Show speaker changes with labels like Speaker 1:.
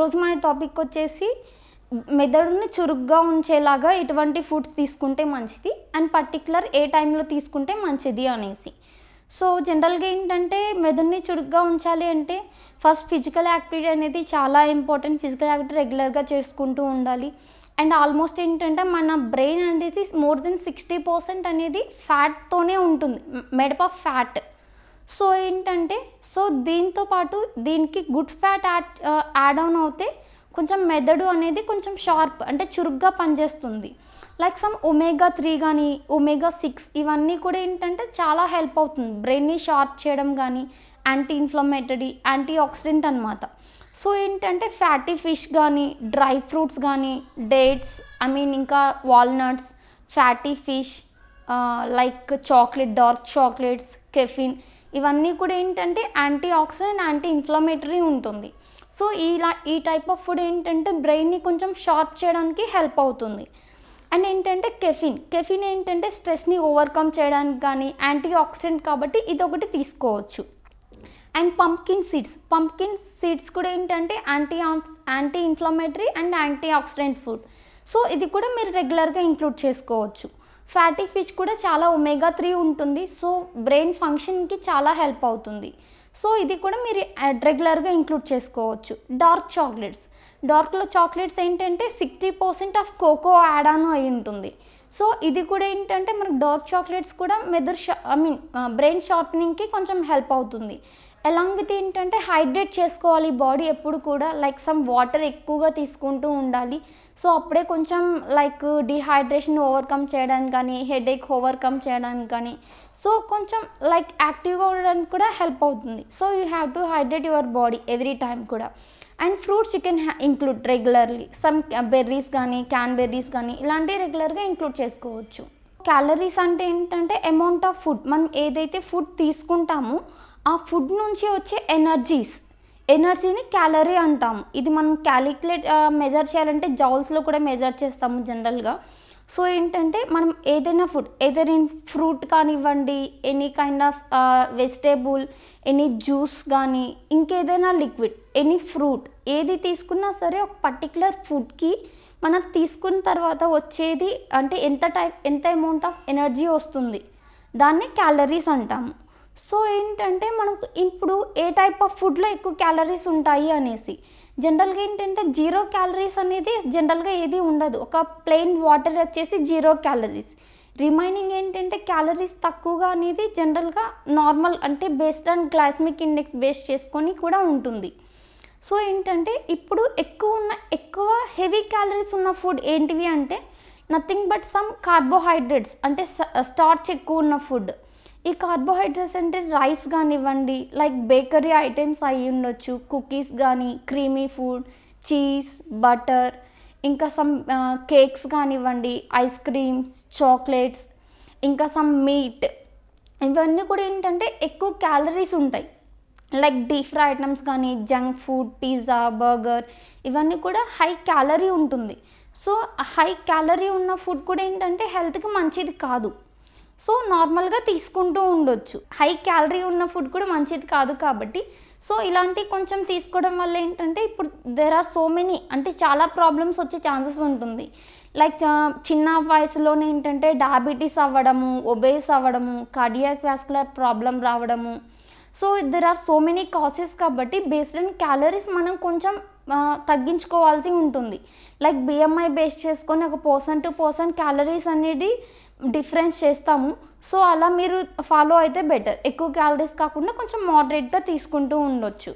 Speaker 1: ఈరోజు మన టాపిక్ వచ్చేసి మెదడుని చురుగ్గా ఉంచేలాగా ఎటువంటి ఫుడ్స్ తీసుకుంటే మంచిది అండ్ పర్టికులర్ ఏ టైంలో తీసుకుంటే మంచిది అనేసి. సో జనరల్గా ఏంటంటే మెదడుని చురుగ్గా ఉంచాలి అంటే ఫస్ట్ ఫిజికల్ యాక్టివిటీ అనేది చాలా ఇంపార్టెంట్. ఫిజికల్ యాక్టివిటీ రెగ్యులర్గా చేసుకుంటూ ఉండాలి. అండ్ ఆల్మోస్ట్ ఏంటంటే మన బ్రెయిన్ అనేది మోర్ దెన్ 60% అనేది ఫ్యాట్తోనే ఉంటుంది, మేడప్ ఆఫ్ ఫ్యాట్. సో ఏంటంటే దీంతో పాటు దీనికి గుడ్ ఫ్యాట్ యాడ్ ఆన్ అవుతే కొంచెం మెదడు అనేది కొంచెం షార్ప్ అంటే చురుగ్గా పనిచేస్తుంది. లైక్ సమ్ ఒమేగా 3 కానీ ఒమేగా 6 ఇవన్నీ కూడా ఏంటంటే చాలా హెల్ప్ అవుతుంది బ్రెయిన్ని షార్ప్ చేయడం కానీ, యాంటీ ఇన్ఫ్లమేటరీ, యాంటీ ఆక్సిడెంట్ అనమాట. సో ఏంటంటే ఫ్యాటీ ఫిష్ కానీ, డ్రై ఫ్రూట్స్ కానీ, డేట్స్ ఇంకా walnuts, fatty fish, like chocolate, dark chocolates, caffeine ఇవన్నీ కూడా ఏంటంటే యాంటీ ఆక్సిడెంట్, యాంటీ ఇన్ఫ్లమేటరీ ఉంటుంది. సో ఈ టైప్ ఆఫ్ ఫుడ్ ఏంటంటే బ్రెయిన్ని కొంచెం షార్ప్ చేయడానికి హెల్ప్ అవుతుంది. అండ్ ఏంటంటే కెఫిన్ ఏంటంటే స్ట్రెస్ని ఓవర్కమ్ చేయడానికి కానీ యాంటీ ఆక్సిడెంట్ కాబట్టి ఇది ఒకటి తీసుకోవచ్చు. అండ్ పంప్కిన్ సీడ్స్ కూడా ఏంటంటే anti inflammatory and anti oxidant food. So ఇది కూడా మీరు రెగ్యులర్గా ఇంక్లూడ్ చేసుకోవచ్చు. ఫ్యాటీ ఫిష్ కూడా చాలా ఒమేగా 3 ఉంటుంది. సో బ్రెయిన్ ఫంక్షన్కి చాలా హెల్ప్ అవుతుంది. సో ఇది కూడా మీరు రెగ్యులర్గా ఇంక్లూడ్ చేసుకోవచ్చు. డార్క్లో చాక్లెట్స్ ఏంటంటే 60% ఆఫ్ కోకో యాడ్ ఆన్ అయి ఉంటుంది. సో ఇది కూడా ఏంటంటే మనకు డార్క్ చాక్లెట్స్ కూడా బ్రెయిన్ షార్పనింగ్కి కొంచెం హెల్ప్ అవుతుంది. అలాంగ్ విత్ ఏంటంటే హైడ్రేట్ చేసుకోవాలి బాడీ ఎప్పుడు కూడా, లైక్ సమ్ వాటర్ ఎక్కువగా తీసుకుంటూ ఉండాలి. సో అప్పుడే కొంచెం లైక్ డిహైడ్రేషన్ ఓవర్కమ్ చేయడానికి కానీ, హెడేక్ ఓవర్కమ్ చేయడానికి కానీ, సో కొంచెం లైక్ యాక్టివ్గా ఉండడానికి కూడా హెల్ప్ అవుతుంది. So you have to hydrate your body every time కూడా. And fruits you can include regularly. Some berries కానీ, క్యాన్బెర్రీస్ కానీ ఇలాంటివి రెగ్యులర్గా ఇంక్లూడ్ చేసుకోవచ్చు. క్యాలరీస్ అంటే ఏంటంటే అమౌంట్ ఆఫ్ ఫుడ్, మనం ఏదైతే ఫుడ్ తీసుకుంటామో ఆ ఫుడ్ నుంచి వచ్చే ఎనర్జీని క్యాలరీ అంటాము. ఇది మనం మెజర్ చేయాలంటే జౌల్స్లో కూడా మెజర్ చేస్తాము జనరల్గా. సో ఏంటంటే మనం ఏదైనా ఫుడ్ ఇన్ ఫ్రూట్ కానివ్వండి, any kind of vegetable, any juice కానీ, ఇంకేదైనా లిక్విడ్, ఎనీ ఫ్రూట్ ఏది తీసుకున్నా సరే ఒక పర్టికులర్ ఫుడ్కి మనం తీసుకున్న తర్వాత వచ్చేది అంటే ఎంత అమౌంట్ ఆఫ్ ఎనర్జీ వస్తుంది, దాన్ని క్యాలరీస్ అంటాము. సో ఏంటంటే మనకు ఇప్పుడు ఏ టైప్ ఆఫ్ ఫుడ్లో ఎక్కువ క్యాలరీస్ ఉంటాయి అనేసి, జనరల్గా ఏంటంటే 0 క్యాలరీస్ అనేది జనరల్గా ఏది ఉండదు. ఒక ప్లెయిన్ వాటర్ వచ్చేసి 0 క్యాలరీస్. రిమైనింగ్ ఏంటంటే క్యాలరీస్ తక్కువగా అనేది జనరల్గా నార్మల్ అంటే based on glycemic index base చేసుకొని కూడా ఉంటుంది. సో ఏంటంటే ఇప్పుడు ఎక్కువ హెవీ క్యాలరీస్ ఉన్న ఫుడ్ ఏంటివి అంటే నథింగ్ బట్ సమ్ కార్బోహైడ్రేట్స్ అంటే స్టార్చ్ ఎక్కువ ఉన్న ఫుడ్. ఈ కార్బోహైడ్రేట్స్ అంటే రైస్ కానివ్వండి, లైక్ బేకరీ ఐటమ్స్ అయి ఉండొచ్చు, కుకీస్ కానీ, క్రీమీ ఫుడ్, చీజ్, బటర్, ఇంకా సమ్ కేక్స్ కానివ్వండి, ఐస్ క్రీమ్స్, చాక్లెట్స్, ఇంకా సమ్ మీట్, ఇవన్నీ కూడా ఏంటంటే ఎక్కువ క్యాలరీస్ ఉంటాయి. లైక్ డీప్ ఫ్రై ఐటమ్స్ కానీ, జంక్ ఫుడ్, పిజ్జా, బర్గర్ ఇవన్నీ కూడా హై క్యాలరీ ఉంటుంది. సో హై క్యాలరీ ఉన్న ఫుడ్ కూడా ఏంటంటే హెల్త్కి మంచిది కాదు. సో నార్మల్గా తీసుకుంటూ ఉండొచ్చు. హై క్యాలరీ ఉన్న ఫుడ్ కూడా మంచిది కాదు కాబట్టి సో ఇలాంటి కొంచెం తీసుకోవడం వల్ల ఏంటంటే ఇప్పుడు దేర్ ఆర్ సో మెనీ అంటే చాలా ప్రాబ్లమ్స్ వచ్చే ఛాన్సెస్ ఉంటుంది. లైక్ చిన్న వయసులోనే ఏంటంటే డయాబెటీస్ అవ్వడము, ఒబేస్ అవ్వడము, కార్డియాక్ వాస్కులర్ ప్రాబ్లం రావడము. So there are so many cases కాబట్టి బేస్డ్ ఆన్ క్యాలరీస్ మనం కొంచెం తగ్గించుకోవాల్సి ఉంటుంది. లైక్ బిఎంఐ బేస్ చేసుకొని ఒక పర్సన్ టు పర్సన్ క్యాలరీస్ అనేది డిఫరెన్స్ చేస్తాము. సో అలా మీరు ఫాలో అయితే బెటర్. ఎక్కువ క్యాలరీస్ కాకుండా కొంచెం మోడరేట్గా తీసుకుంటూ ఉండొచ్చు.